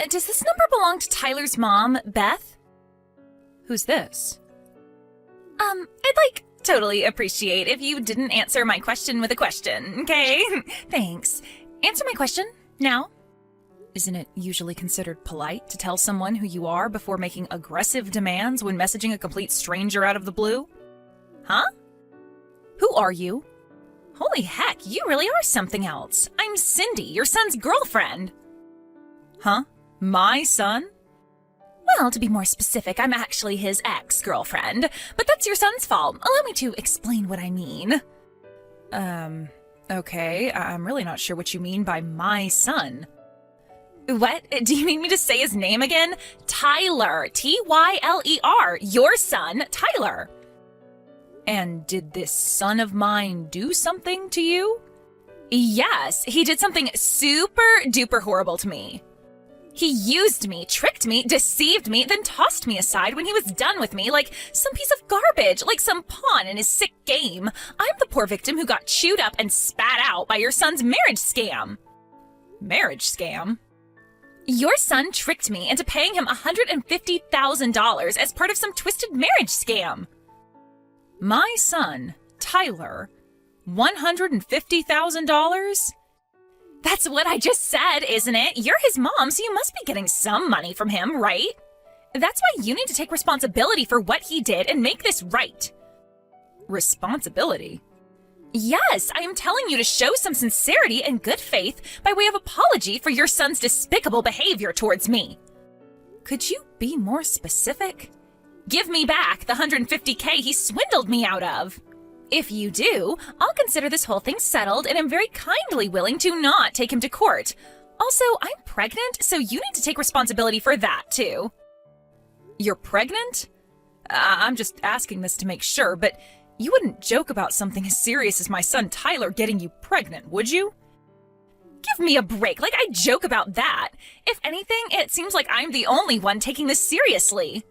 does this number belong to Tyler's mom, Beth? Who's this? I'd totally appreciate if you didn't answer my question with a question, okay? Thanks. Answer my question, now. Isn't it usually considered polite to tell someone who you are before making aggressive demands when messaging a complete stranger out of the blue? Huh? Who are you? Holy heck, you really are something else. I'm Cindy, your son's girlfriend. Huh? My son? Well, to be more specific, I'm actually his ex-girlfriend, but that's your son's fault. Allow me to explain what I mean. Okay, I'm really not sure what you mean by my son. What? Do you need me to say his name again? Tyler. Tyler. Your son, Tyler. And did this son of mine do something to you? Yes, he did something super duper horrible to me. He used me, tricked me, deceived me, then tossed me aside when he was done with me like some piece of garbage, like some pawn in his sick game. I'm the poor victim who got chewed up and spat out by your son's marriage scam. Marriage scam? Your son tricked me into paying him $150,000 as part of some twisted marriage scam. My son, Tyler, $150,000? That's what I just said, isn't it? You're his mom, so you must be getting some money from him, right? That's why you need to take responsibility for what he did and make this right. Responsibility? Yes, I am telling you to show some sincerity and good faith by way of apology for your son's despicable behavior towards me. Could you be more specific? Give me back the $150K he swindled me out of. If you do, I'll consider this whole thing settled and am very kindly willing to not take him to court. Also, I'm pregnant, so you need to take responsibility for that, too. You're pregnant? I'm just asking this to make sure, but you wouldn't joke about something as serious as my son Tyler getting you pregnant, would you? Give me a break, like I joke about that. If anything, it seems like I'm the only one taking this seriously.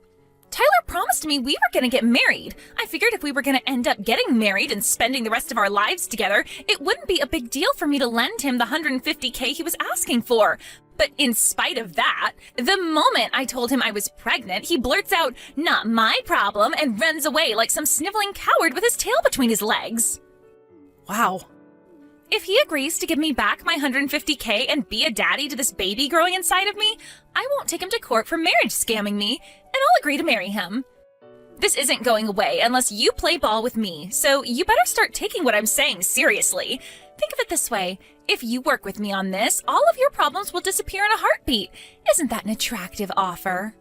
Tyler promised me we were going to get married. I figured if we were going to end up getting married and spending the rest of our lives together, it wouldn't be a big deal for me to lend him the $150K he was asking for. But in spite of that, the moment I told him I was pregnant, he blurts out, "Not my problem," and runs away like some sniveling coward with his tail between his legs. Wow. If he agrees to give me back my $150K and be a daddy to this baby growing inside of me, I won't take him to court for marriage scamming me, and I'll agree to marry him. This isn't going away unless you play ball with me, so you better start taking what I'm saying seriously. Think of it this way. If you work with me on this, all of your problems will disappear in a heartbeat. Isn't that an attractive offer?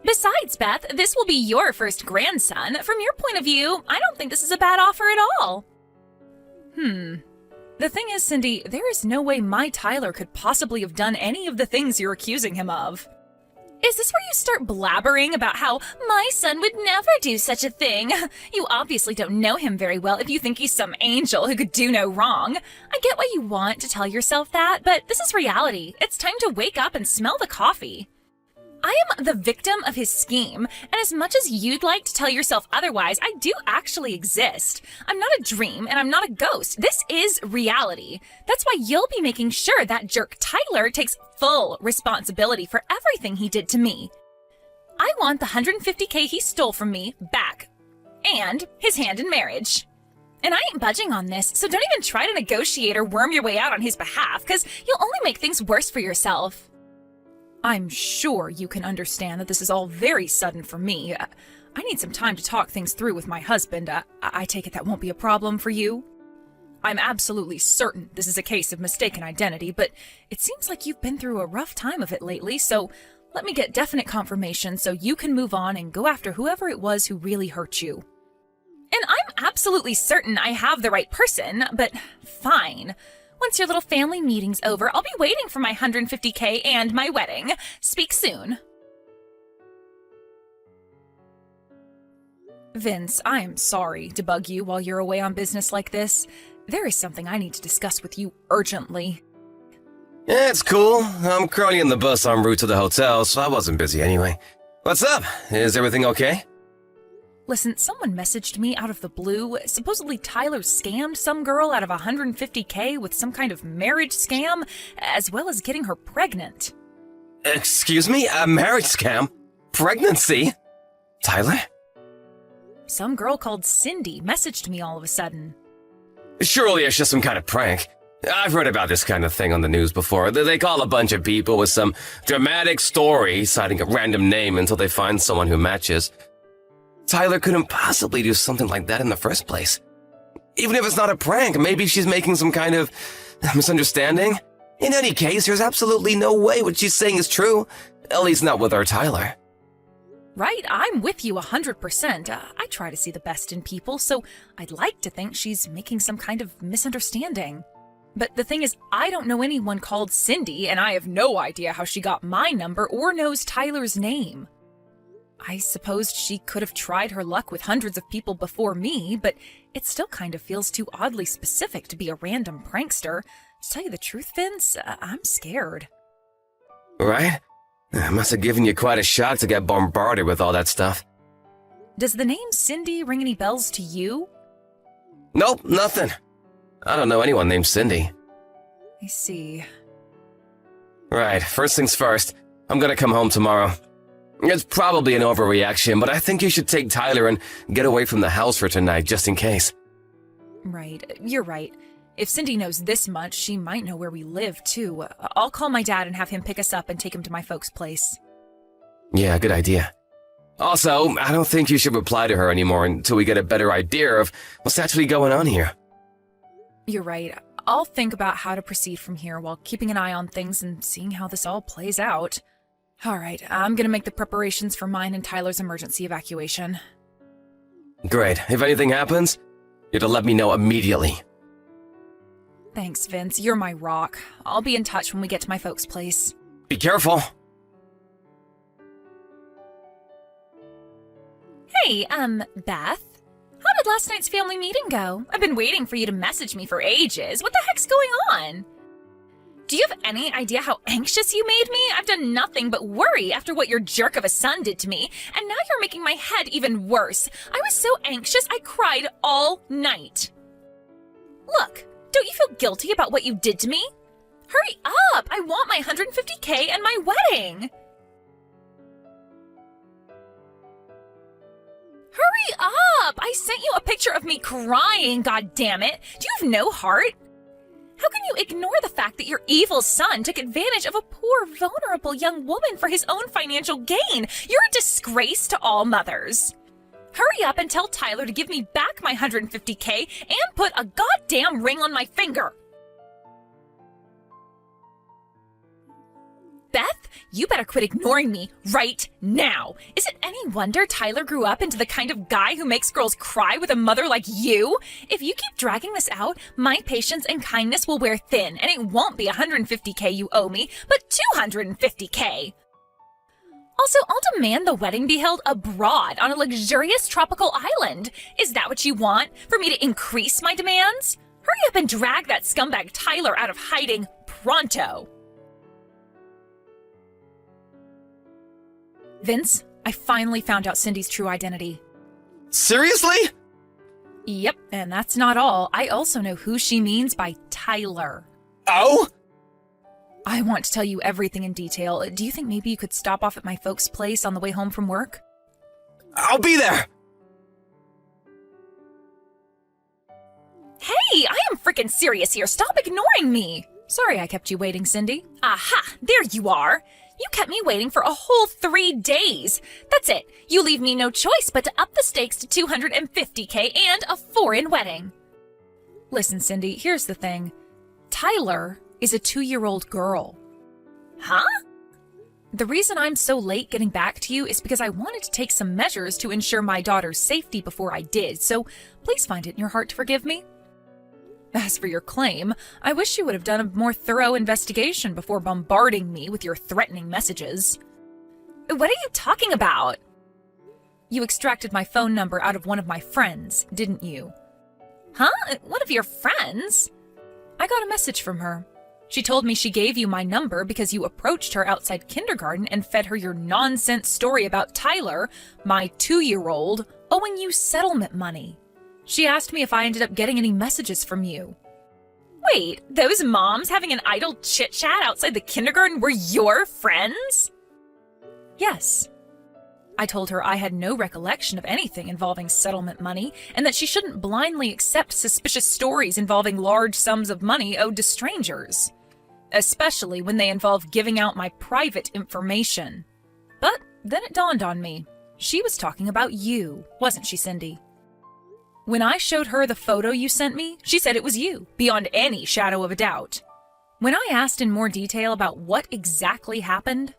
Besides, Beth, this will be your first grandson. From your point of view, I don't think this is a bad offer at all. The thing is, Cindy, there is no way my Tyler could possibly have done any of the things you're accusing him of. Is this where you start blabbering about how my son would never do such a thing? You obviously don't know him very well if you think he's some angel who could do no wrong. I get why you want to tell yourself that, but this is reality. It's time to wake up and smell the coffee. I am the victim of his scheme, and as much as you'd like to tell yourself otherwise, I do actually exist. I'm not a dream, and I'm not a ghost. This is reality. That's why you'll be making sure that jerk Tyler takes full responsibility for everything he did to me. I want the $150K he stole from me back, and his hand in marriage. And I ain't budging on this, so don't even try to negotiate or worm your way out on his behalf, because you'll only make things worse for yourself. I'm sure you can understand that this is all very sudden for me. I need some time to talk things through with my husband. I take it that won't be a problem for you? I'm absolutely certain this is a case of mistaken identity, but it seems like you've been through a rough time of it lately, so let me get definite confirmation so you can move on and go after whoever it was who really hurt you. And I'm absolutely certain I have the right person, but fine. Once your little family meeting's over, I'll be waiting for my $150K and my wedding. Speak soon. Vince, I'm sorry to bug you while you're away on business like this. There is something I need to discuss with you urgently. Yeah, it's cool. I'm currently in the bus en route to the hotel, so I wasn't busy anyway. What's up? Is everything okay? Listen, someone messaged me out of the blue. Supposedly Tyler scammed some girl out of $150K with some kind of marriage scam, as well as getting her pregnant. Excuse me? A marriage scam? Pregnancy? Tyler? Some girl called Cindy messaged me all of a sudden. Surely it's just some kind of prank. I've heard about this kind of thing on the news before. They call a bunch of people with some dramatic story, citing a random name until they find someone who matches. Tyler couldn't possibly do something like that in the first place. Even if it's not a prank, maybe she's making some kind of misunderstanding. In any case, there's absolutely no way what she's saying is true. At least not with our Tyler. Right, I'm with you 100%. I try to see the best in people, so I'd like to think she's making some kind of misunderstanding. But the thing is, I don't know anyone called Cindy, and I have no idea how she got my number or knows Tyler's name. I suppose she could have tried her luck with hundreds of people before me, but it still kind of feels too oddly specific to be a random prankster. To tell you the truth, Vince, I'm scared. Right? It must have given you quite a shock to get bombarded with all that stuff. Does the name Cindy ring any bells to you? Nope, nothing. I don't know anyone named Cindy. I see. Right, first things first. I'm gonna come home tomorrow. It's probably an overreaction, but I think you should take Tyler and get away from the house for tonight, just in case. Right, you're right. If Cindy knows this much, she might know where we live, too. I'll call my dad and have him pick us up and take him to my folks' place. Yeah, good idea. Also, I don't think you should reply to her anymore until we get a better idea of what's actually going on here. You're right. I'll think about how to proceed from here while keeping an eye on things and seeing how this all plays out. All right, I'm gonna make the preparations for mine and Tyler's emergency evacuation. Great. If anything happens, you're to let me know immediately. Thanks, Vince. You're my rock. I'll be in touch when we get to my folks' place. Be careful. Hey, Beth? How did last night's family meeting go? I've been waiting for you to message me for ages. What the heck's going on? Do you have any idea how anxious you made me? I've done nothing but worry after what your jerk of a son did to me, and now you're making my head even worse. I was so anxious I cried all night. Look, don't you feel guilty about what you did to me? Hurry up! I want my $150K and my wedding! Hurry up! I sent you a picture of me crying, goddammit! Do you have no heart? How can you ignore the fact that your evil son took advantage of a poor, vulnerable young woman for his own financial gain? You're a disgrace to all mothers. Hurry up and tell Tyler to give me back my $150K and put a goddamn ring on my finger. Beth, you better quit ignoring me right now. Is it any wonder Tyler grew up into the kind of guy who makes girls cry with a mother like you? If you keep dragging this out, my patience and kindness will wear thin, and it won't be $150K you owe me, but $250K. Also, I'll demand the wedding be held abroad on a luxurious tropical island. Is that what you want? For me to increase my demands? Hurry up and drag that scumbag Tyler out of hiding pronto. Vince, I finally found out Cindy's true identity. Seriously? Yep, and that's not all. I also know who she means by Tyler. Oh? I want to tell you everything in detail. Do you think maybe you could stop off at my folks' place on the way home from work? I'll be there! Hey, I am freaking serious here. Stop ignoring me. Sorry I kept you waiting, Cindy. Aha, there you are. You kept me waiting for a whole 3 days. That's it. You leave me no choice but to up the stakes to $250K and a foreign wedding. Listen, Cindy, here's the thing. Tyler is a 2-year-old girl. Huh? The reason I'm so late getting back to you is because I wanted to take some measures to ensure my daughter's safety before I did, so please find it in your heart to forgive me. As for your claim, I wish you would have done a more thorough investigation before bombarding me with your threatening messages. What are you talking about? You extracted my phone number out of one of my friends, didn't you? Huh? One of your friends? I got a message from her. She told me she gave you my number because you approached her outside kindergarten and fed her your nonsense story about Tyler, my 2-year-old, owing you settlement money. She asked me if I ended up getting any messages from you. Wait, those moms having an idle chit-chat outside the kindergarten were your friends? Yes. I told her I had no recollection of anything involving settlement money and that she shouldn't blindly accept suspicious stories involving large sums of money owed to strangers, especially when they involve giving out my private information. But then it dawned on me. She was talking about you, wasn't she, Cindy? When I showed her the photo you sent me, she said it was you, beyond any shadow of a doubt. When I asked in more detail about what exactly happened,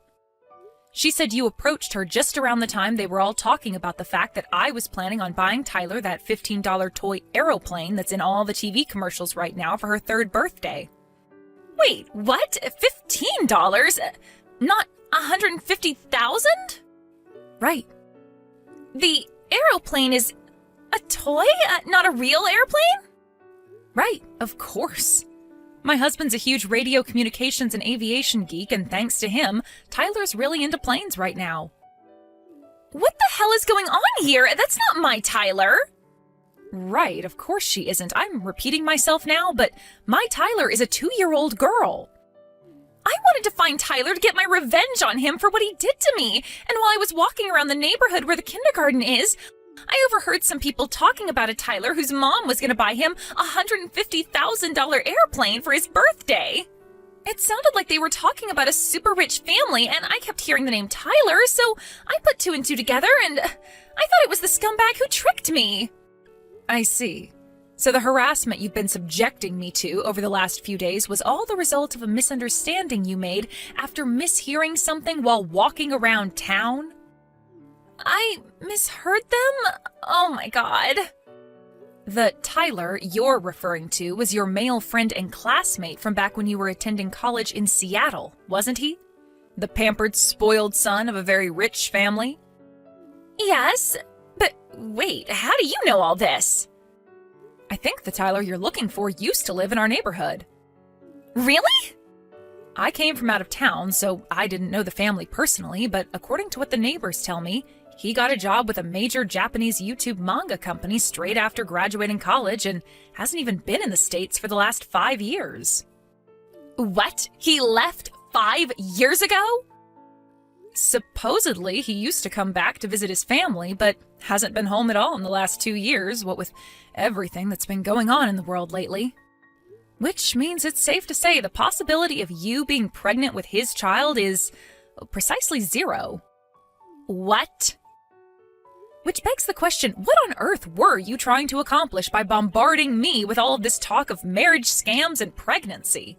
she said you approached her just around the time they were all talking about the fact that I was planning on buying Tyler that $15 toy aeroplane that's in all the TV commercials right now for her 3rd birthday. Wait, what? $15? Not $150,000? Right. The aeroplane is a toy? Not a real airplane? Right, of course. My husband's a huge radio communications and aviation geek, and thanks to him, Tyler's really into planes right now. What the hell is going on here? That's not my Tyler. Right, of course she isn't. I'm repeating myself now, but my Tyler is a 2-year-old girl. I wanted to find Tyler to get my revenge on him for what he did to me, and while I was walking around the neighborhood where the kindergarten is, I overheard some people talking about a Tyler whose mom was going to buy him a $150,000 airplane for his birthday. It sounded like they were talking about a super rich family, and I kept hearing the name Tyler, so I put 2 and 2 together, and I thought it was the scumbag who tricked me. I see. So the harassment you've been subjecting me to over the last few days was all the result of a misunderstanding you made after mishearing something while walking around town? I misheard them? Oh my god. The Tyler you're referring to was your male friend and classmate from back when you were attending college in Seattle, wasn't he? The pampered, spoiled son of a very rich family? Yes, but wait, how do you know all this? I think the Tyler you're looking for used to live in our neighborhood. Really? I came from out of town, so I didn't know the family personally, but according to what the neighbors tell me, he got a job with a major Japanese YouTube manga company straight after graduating college and hasn't even been in the States for the last 5 years. What? He left 5 years ago? Supposedly, he used to come back to visit his family, but hasn't been home at all in the last 2 years, what with everything that's been going on in the world lately. Which means it's safe to say the possibility of you being pregnant with his child is precisely 0. What? Which begs the question, what on earth were you trying to accomplish by bombarding me with all of this talk of marriage scams and pregnancy?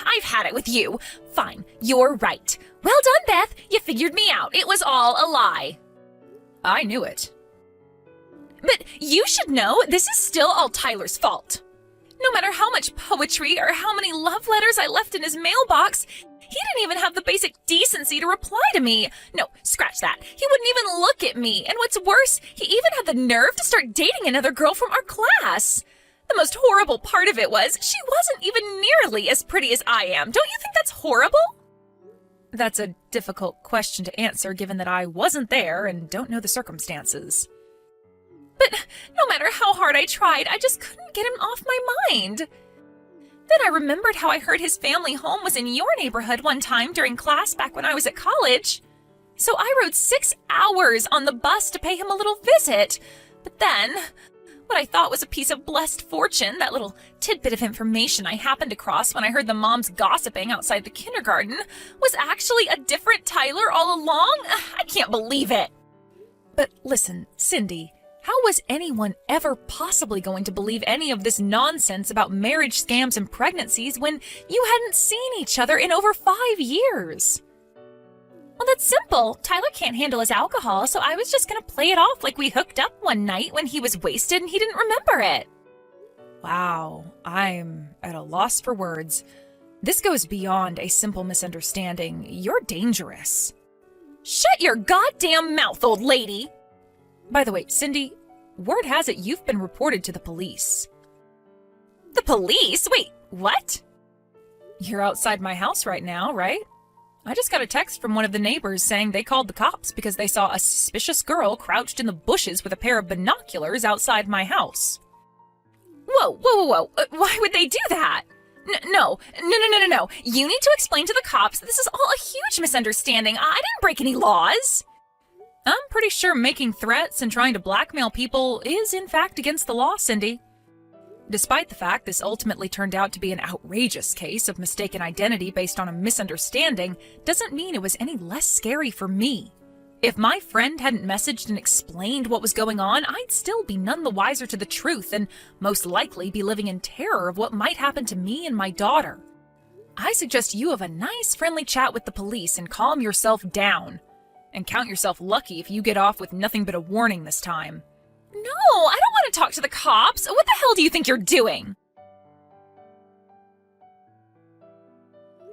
I've had it with you. Fine, you're right. Well done, Beth. You figured me out. It was all a lie. I knew it. But you should know this is still all Tyler's fault. No matter how much poetry or how many love letters I left in his mailbox, he didn't even have the basic decency to reply to me. No, scratch that. He wouldn't even look at me. And what's worse, he even had the nerve to start dating another girl from our class. The most horrible part of it was she wasn't even nearly as pretty as I am. Don't you think that's horrible? That's a difficult question to answer given that I wasn't there and don't know the circumstances. But no matter how hard I tried, I just couldn't get him off my mind. Then I remembered how I heard his family home was in your neighborhood one time during class back when I was at college. So I rode 6 hours on the bus to pay him a little visit. But then, what I thought was a piece of blessed fortune, that little tidbit of information I happened across when I heard the moms gossiping outside the kindergarten, was actually a different Tyler all along? I can't believe it. But listen, Cindy, how was anyone ever possibly going to believe any of this nonsense about marriage scams and pregnancies when you hadn't seen each other in over 5 years? Well, that's simple. Tyler can't handle his alcohol, so I was just going to play it off like we hooked up one night when he was wasted and he didn't remember it. Wow, I'm at a loss for words. This goes beyond a simple misunderstanding. You're dangerous. Shut your goddamn mouth, old lady! By the way, Cindy, word has it you've been reported to the police. The police? Wait, what? You're outside my house right now, right? I just got a text from one of the neighbors saying they called the cops because they saw a suspicious girl crouched in the bushes with a pair of binoculars outside my house. Whoa. Why would they do that? No. You need to explain to the cops that this is all a huge misunderstanding. I didn't break any laws. I'm pretty sure making threats and trying to blackmail people is in fact against the law, Cindy. Despite the fact this ultimately turned out to be an outrageous case of mistaken identity based on a misunderstanding, doesn't mean it was any less scary for me. If my friend hadn't messaged and explained what was going on, I'd still be none the wiser to the truth and most likely be living in terror of what might happen to me and my daughter. I suggest you have a nice friendly chat with the police and calm yourself down. And count yourself lucky if you get off with nothing but a warning this time. No, I don't want to talk to the cops. What the hell do you think you're doing?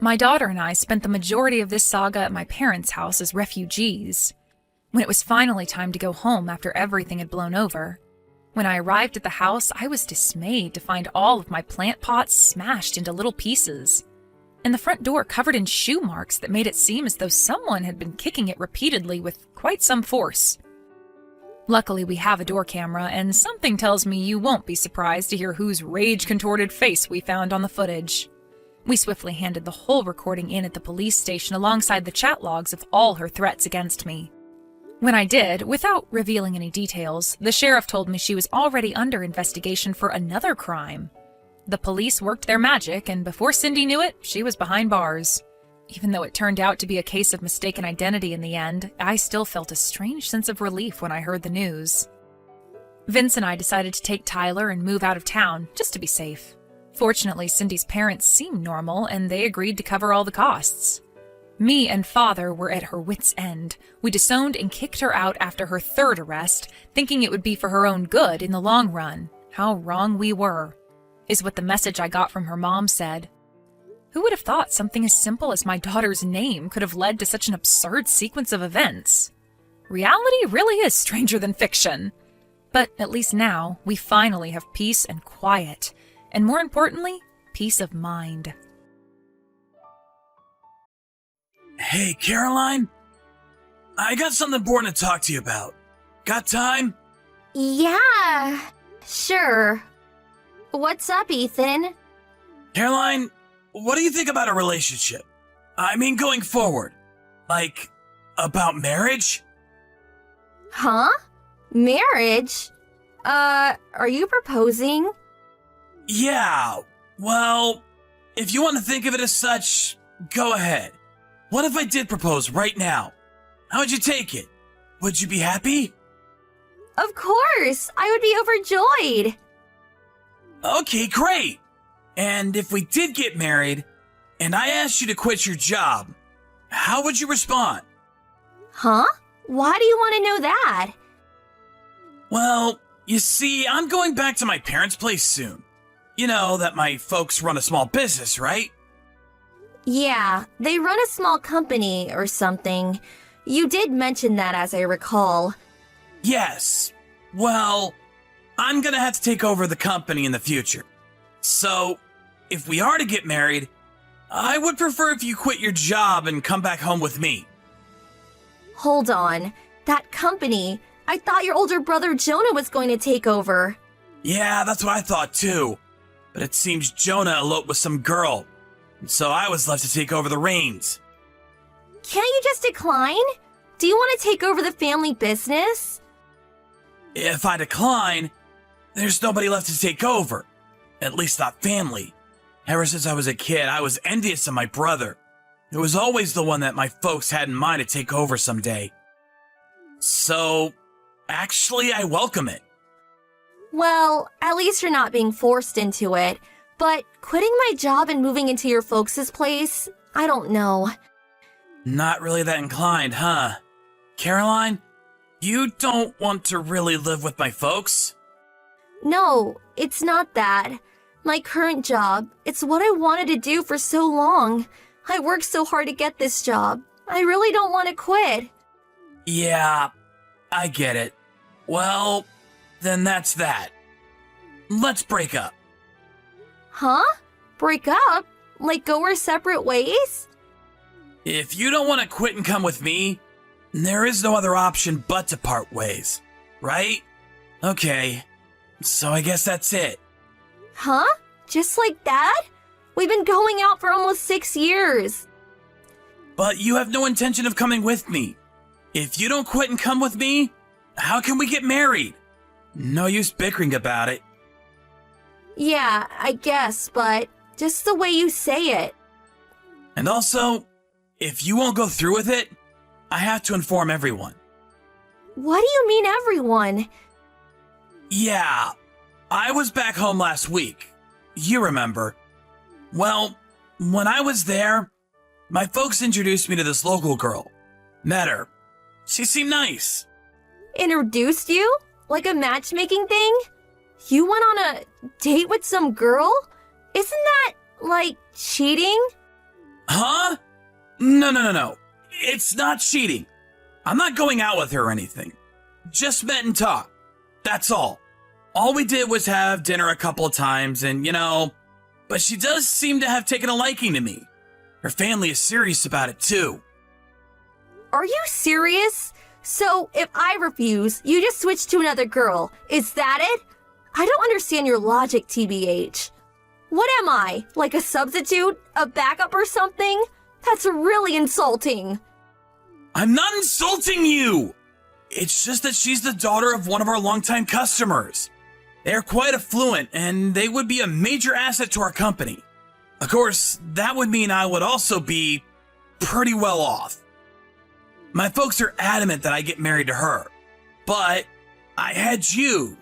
My daughter and I spent the majority of this saga at my parents' house as refugees. When it was finally time to go home after everything had blown over, when I arrived at the house, I was dismayed to find all of my plant pots smashed into little pieces, and the front door covered in shoe marks that made it seem as though someone had been kicking it repeatedly with quite some force. Luckily, we have a door camera, and something tells me you won't be surprised to hear whose rage-contorted face we found on the footage. We swiftly handed the whole recording in at the police station alongside the chat logs of all her threats against me. When I did, without revealing any details, the sheriff told me she was already under investigation for another crime. The police worked their magic, and before Cindy knew it, she was behind bars. Even though it turned out to be a case of mistaken identity in the end, I still felt a strange sense of relief when I heard the news. Vince and I decided to take Tyler and move out of town, just to be safe. Fortunately, Cindy's parents seemed normal, and they agreed to cover all the costs. Me and Father were at her wits' end. We disowned and kicked her out after her third arrest, thinking it would be for her own good in the long run. How wrong we were, is what the message I got from her mom said. Who would have thought something as simple as my daughter's name could have led to such an absurd sequence of events? Reality really is stranger than fiction. But at least now, we finally have peace and quiet, and more importantly, peace of mind. Hey, Caroline? I got something important to talk to you about. Got time? Yeah, sure. What's up, Ethan? Caroline, what do you think about a relationship? I mean, going forward. Like, about marriage? Huh? Marriage? Are you proposing? Yeah, well, if you want to think of it as such, go ahead. What if I did propose right now? How would you take it? Would you be happy? Of course! I would be overjoyed! Okay, great! And if we did get married, and I asked you to quit your job, how would you respond? Huh? Why do you want to know that? Well, you see, I'm going back to my parents' place soon. You know that my folks run a small business, right? Yeah, they run a small company or something. You did mention that, as I recall. Yes. Well, I'm gonna have to take over the company in the future. So, if we are to get married, I would prefer if you quit your job and come back home with me. Hold on. That company, I thought your older brother Jonah was going to take over. Yeah, that's what I thought too. But it seems Jonah eloped with some girl, and so I was left to take over the reins. Can't you just decline? Do you want to take over the family business? If I decline, there's nobody left to take over. At least not family. Ever since I was a kid, I was envious of my brother. It was always the one that my folks had in mind to take over someday. So, actually, I welcome it. Well, at least you're not being forced into it. But quitting my job and moving into your folks' place, I don't know. Not really that inclined, huh? Caroline, you don't want to really live with my folks? No, it's not that. My current job, it's what I wanted to do for so long. I worked so hard to get this job. I really don't want to quit. Yeah, I get it. Well, then that's that. Let's break up. Huh? Break up? Like go our separate ways? If you don't want to quit and come with me, there is no other option but to part ways, right? Okay, so I guess that's it. Huh? Just like that? We've been going out for almost 6 years. But you have no intention of coming with me. If you don't quit and come with me, how can we get married? No use bickering about it. Yeah, I guess, but just the way you say it. And also, if you won't go through with it, I have to inform everyone. What do you mean, everyone? Yeah, I was back home last week. You remember. Well, when I was there, my folks introduced me to this local girl. Met her. She seemed nice. Introduced you? Like a matchmaking thing? You went on a date with some girl? Isn't that, like, cheating? Huh? No. It's not cheating. I'm not going out with her or anything. Just met and talked. That's all. All we did was have dinner a couple of times and, but she does seem to have taken a liking to me. Her family is serious about it, too. Are you serious? So, if I refuse, you just switch to another girl. Is that it? I don't understand your logic, TBH. What am I? Like a substitute? A backup or something? That's really insulting. I'm not insulting you! It's just that she's the daughter of one of our longtime customers. They are quite affluent, and they would be a major asset to our company. Of course, that would mean I would also be pretty well off. My folks are adamant that I get married to her, but I had you,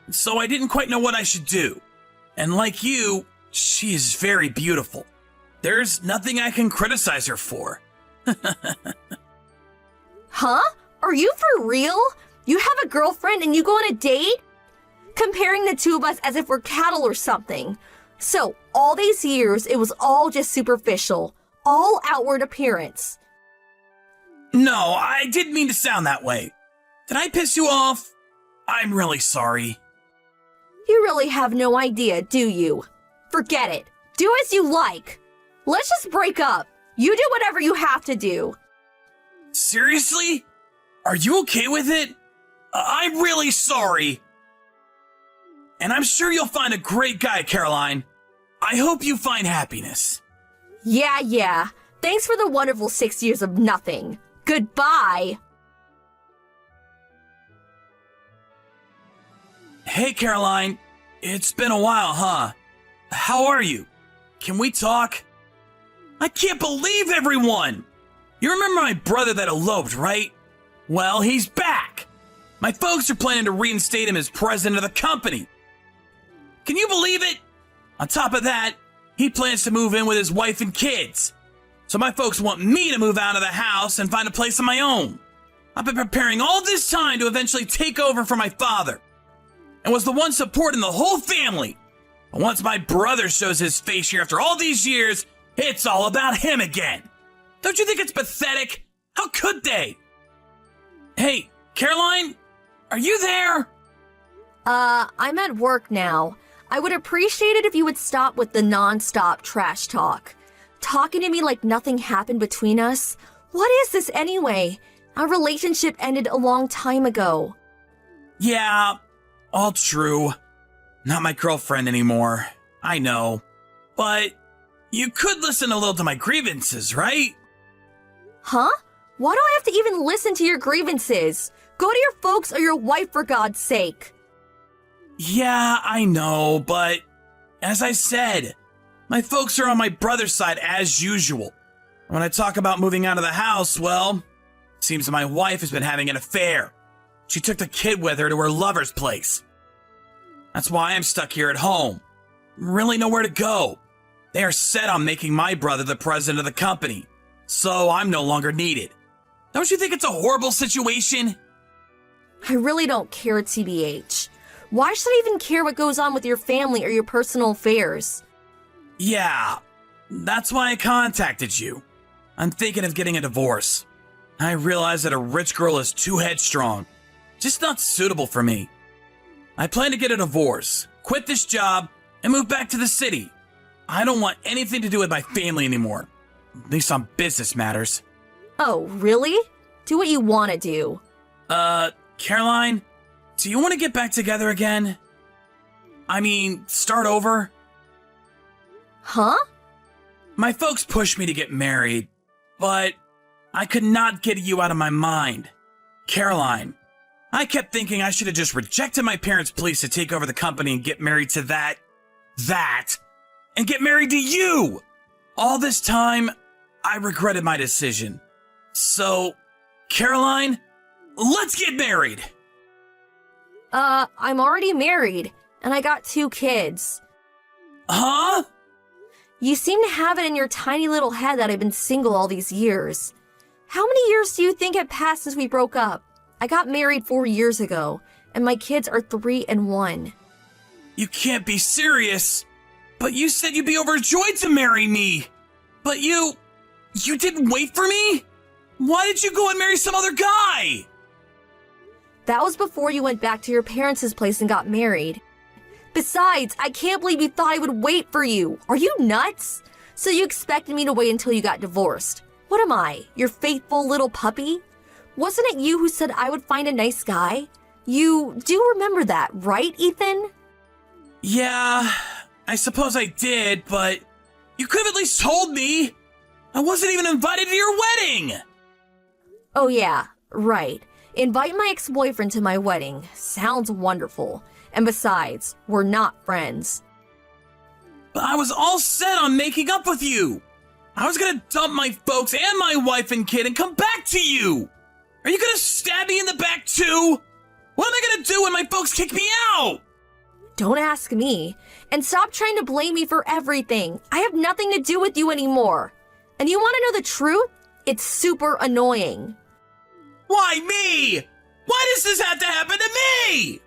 so I didn't quite know what I should do. And like you, she is very beautiful. There's nothing I can criticize her for. Huh? Are you for real? You have a girlfriend and you go on a date? Comparing the two of us as if we're cattle or something. So, all these years, it was all just superficial. All outward appearance. No, I didn't mean to sound that way. Did I piss you off? I'm really sorry. You really have no idea, do you? Forget it. Do as you like. Let's just break up. You do whatever you have to do. Seriously? Are you okay with it? I'm really sorry. And I'm sure you'll find a great guy, Caroline. I hope you find happiness. Yeah. Thanks for the wonderful 6 years of nothing. Goodbye. Hey, Caroline. It's been a while, huh? How are you? Can we talk? I can't believe everyone! You remember my brother that eloped, right? Well, he's back. My folks are planning to reinstate him as president of the company. Can you believe it? On top of that, he plans to move in with his wife and kids. So my folks want me to move out of the house and find a place of my own. I've been preparing all this time to eventually take over for my father, and was the one supporting the whole family. But once my brother shows his face here after all these years, it's all about him again. Don't you think it's pathetic? How could they? Hey, Caroline, are you there? I'm at work now. I would appreciate it if you would stop with the non-stop trash talk. Talking to me like nothing happened between us. What is this anyway? Our relationship ended a long time ago. Yeah, all true. Not my girlfriend anymore. I know. But you could listen a little to my grievances, right? Huh? Why do I have to even listen to your grievances? Go to your folks or your wife, for God's sake. Yeah, I know, but as I said, my folks are on my brother's side as usual. When I talk about moving out of the house, well, seems my wife has been having an affair. She took the kid with her to her lover's place. That's why I'm stuck here at home. Really nowhere to go. They are set on making my brother the president of the company, so I'm no longer needed. Don't you think it's a horrible situation? I really don't care, TBH. Why should I even care what goes on with your family or your personal affairs? Yeah, that's why I contacted you. I'm thinking of getting a divorce. I realize that a rich girl is too headstrong, just not suitable for me. I plan to get a divorce, quit this job, and move back to the city. I don't want anything to do with my family anymore, at least on business matters. Oh, really? Do what you want to do. Caroline, do you want to get back together again? I mean, start over? Huh? My folks pushed me to get married, but I could not get you out of my mind. Caroline, I kept thinking I should have just rejected my parents' pleas to take over the company and get married to that, and get married to you. All this time, I regretted my decision. So, Caroline, let's get married. I'm already married, and I got 2 kids. Huh? You seem to have it in your tiny little head that I've been single all these years. How many years do you think have passed since we broke up? I got married 4 years ago, and my kids are 3 and 1. You can't be serious. But you said you'd be overjoyed to marry me. But you didn't wait for me? Why did you go and marry some other guy? That was before you went back to your parents' place and got married. Besides, I can't believe you thought I would wait for you. Are you nuts? So you expected me to wait until you got divorced. What am I, your faithful little puppy? Wasn't it you who said I would find a nice guy? You do remember that, right, Ethan? Yeah, I suppose I did, but you could have at least told me. I wasn't even invited to your wedding. Oh yeah, right. Invite my ex-boyfriend to my wedding. Sounds wonderful. And besides, we're not friends. But I was all set on making up with you. I was gonna dump my folks and my wife and kid and come back to you. Are you gonna stab me in the back too? What am I gonna do when my folks kick me out? Don't ask me. And stop trying to blame me for everything. I have nothing to do with you anymore. And you want to know the truth? It's super annoying. Why me? Why does this have to happen to me?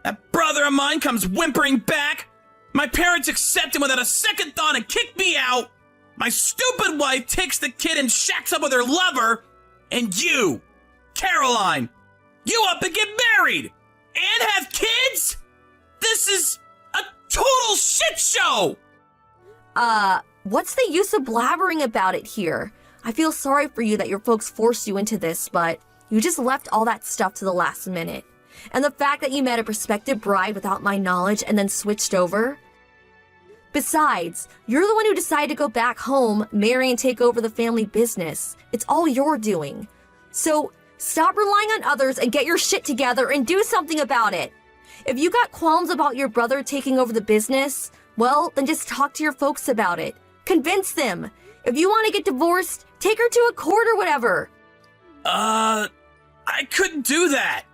That brother of mine comes whimpering back. My parents accept him without a second thought and kick me out. My stupid wife takes the kid and shacks up with her lover. And you, Caroline, you up and get married and have kids? This is a total shit show. What's the use of blabbering about it here? I feel sorry for you that your folks forced you into this, but you just left all that stuff to the last minute. And the fact that you met a prospective bride without my knowledge and then switched over? Besides, you're the one who decided to go back home, marry and take over the family business. It's all you're doing. So stop relying on others and get your shit together and do something about it. If you got qualms about your brother taking over the business, well, then just talk to your folks about it. Convince them. If you want to get divorced, take her to a court or whatever. I couldn't do that.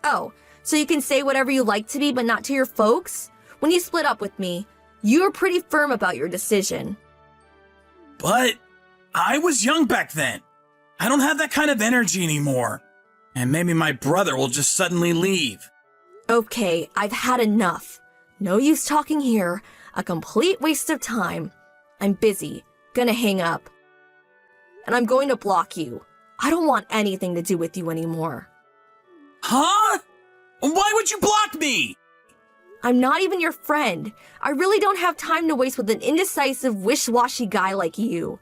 Oh, so you can say whatever you like to me, but not to your folks? When you split up with me, you were pretty firm about your decision. But I was young back then. I don't have that kind of energy anymore. And maybe my brother will just suddenly leave. Okay, I've had enough. No use talking here. A complete waste of time. I'm busy. Gonna hang up. And I'm going to block you. I don't want anything to do with you anymore. Huh? Why would you block me? I'm not even your friend. I really don't have time to waste with an indecisive, wish-washy guy like you.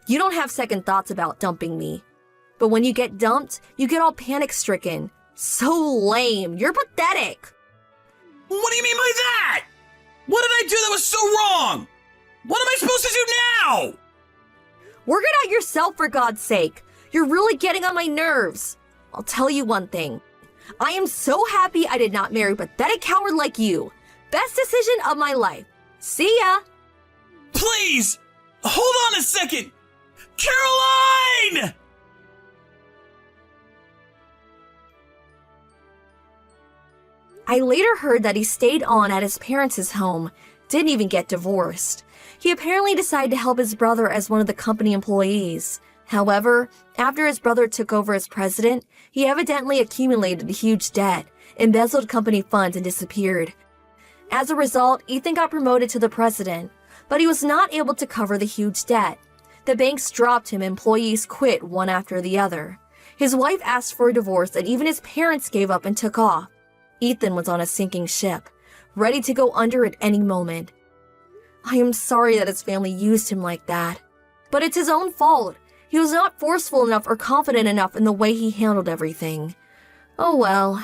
You don't have second thoughts about dumping me. But when you get dumped, you get all panic-stricken. So lame. You're pathetic. What do you mean by that? What did I do that was so wrong? What am I supposed to do now? Work it out yourself, for God's sake. You're really getting on my nerves. I'll tell you one thing. I am so happy I did not marry a pathetic coward like you. Best decision of my life. See ya. Please, hold on a second. Caroline! I later heard that he stayed on at his parents' home, didn't even get divorced. He apparently decided to help his brother as one of the company employees. However, after his brother took over as president, he evidently accumulated a huge debt, embezzled company funds, and disappeared. As a result, Ethan got promoted to the president, but he was not able to cover the huge debt. The banks dropped him, employees quit one after the other. His wife asked for a divorce, and even his parents gave up and took off. Ethan was on a sinking ship, ready to go under at any moment. I am sorry that his family used him like that, but it's his own fault. He was not forceful enough or confident enough in the way he handled everything. Oh well.